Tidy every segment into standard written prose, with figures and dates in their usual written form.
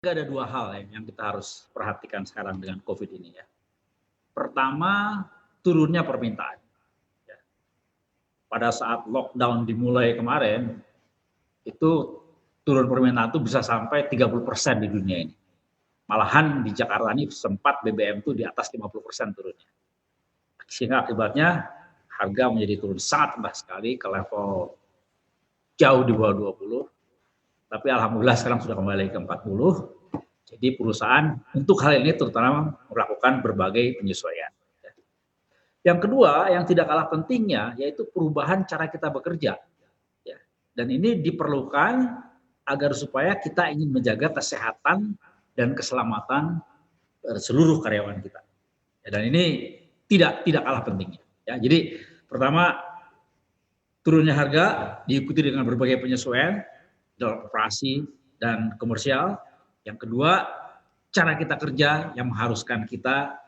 Ada dua hal ya yang kita harus perhatikan sekarang dengan COVID ini ya. Pertama, turunnya permintaan. Ya. Pada saat lockdown dimulai kemarin, itu turun permintaan itu bisa sampai 30% di dunia ini. Malahan di Jakarta ini sempat BBM itu di atas 50% turunnya. Sehingga akibatnya harga menjadi turun sangat rendah sekali ke level jauh di bawah 20. Tapi alhamdulillah sekarang sudah kembali ke 40. Jadi perusahaan untuk hal ini terutama melakukan berbagai penyesuaian. Yang kedua, yang tidak kalah pentingnya yaitu perubahan cara kita bekerja. Dan ini diperlukan agar supaya kita ingin menjaga kesehatan dan keselamatan seluruh karyawan kita. Dan ini tidak kalah pentingnya. Jadi pertama, turunnya harga diikuti dengan berbagai penyesuaian dalam operasi dan komersial. Yang kedua, cara kita kerja yang mengharuskan kita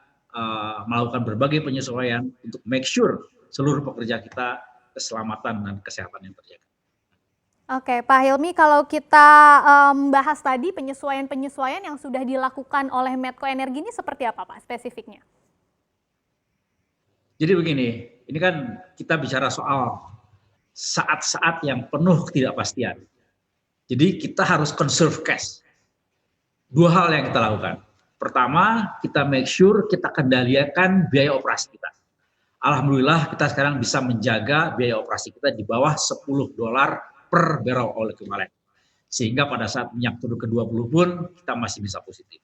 melakukan berbagai penyesuaian untuk make sure seluruh pekerja kita keselamatan dan kesehatan yang terjaga. Oke, Pak Hilmi, kalau kita bahas tadi penyesuaian-penyesuaian yang sudah dilakukan oleh Medco Energi ini seperti apa, Pak, spesifiknya? Jadi begini, ini kan kita bicara soal saat-saat yang penuh ketidakpastian. Jadi kita harus conserve cash. Dua hal yang kita lakukan. Pertama, kita make sure kita kendalikan biaya operasi kita. Alhamdulillah kita sekarang bisa menjaga biaya operasi kita di bawah $10 per barrel oil equivalent. Sehingga pada saat minyak turun ke 20 pun kita masih bisa positif.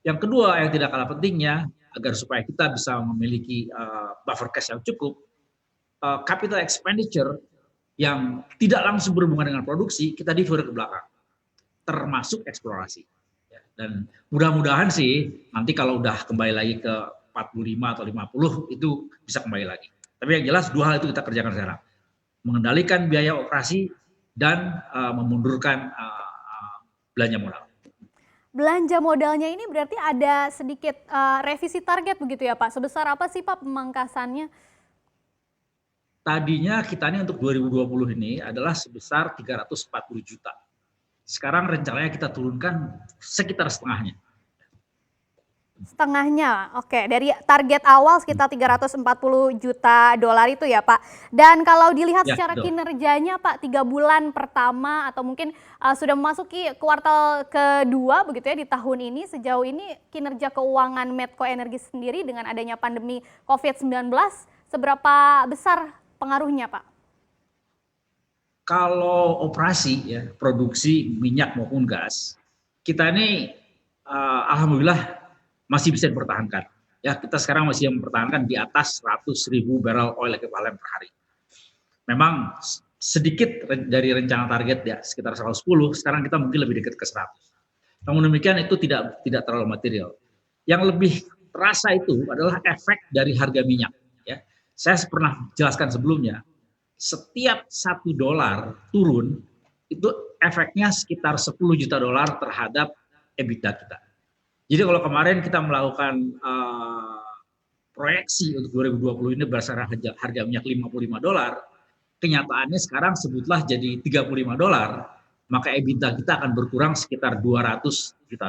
Yang kedua yang tidak kalah pentingnya, agar supaya kita bisa memiliki buffer cash yang cukup, capital expenditure yang tidak langsung berhubungan dengan produksi, kita divert ke belakang. Termasuk eksplorasi. Dan mudah-mudahan sih nanti kalau udah kembali lagi ke 45 atau 50 itu bisa kembali lagi. Tapi yang jelas dua hal itu kita kerjakan sekarang. Mengendalikan biaya operasi dan memundurkan belanja modal. Belanja modalnya ini berarti ada sedikit revisi target begitu ya Pak? Sebesar apa sih Pak pemangkasannya? Tadinya kita ini untuk 2020 ini adalah sebesar 340 juta. Sekarang rencananya kita turunkan sekitar setengahnya. Setengahnya, oke. Dari target awal sekitar 340 juta dolar itu ya Pak. Dan kalau dilihat secara kinerjanya Pak, 3 bulan pertama atau mungkin sudah memasuki kuartal kedua begitu ya di tahun ini, sejauh ini kinerja keuangan Medco Energi sendiri dengan adanya pandemi COVID-19, seberapa besar pengaruhnya Pak? Kalau operasi ya, produksi minyak maupun gas, kita ini alhamdulillah masih bisa dipertahankan. Ya, kita sekarang masih mempertahankan di atas 100.000 barrel oil equivalent per hari. Memang sedikit dari rencana target ya sekitar 110, sekarang kita mungkin lebih dekat ke 100. Namun demikian itu tidak terlalu material. Yang lebih terasa itu adalah efek dari harga minyak. Ya, saya pernah jelaskan sebelumnya. Setiap $1 turun, itu efeknya sekitar $10 juta terhadap EBITDA kita. Jadi kalau kemarin kita melakukan proyeksi untuk 2020 ini berdasarkan harga minyak $55, kenyataannya sekarang sebutlah jadi $35, maka EBITDA kita akan berkurang sekitar $200 juta.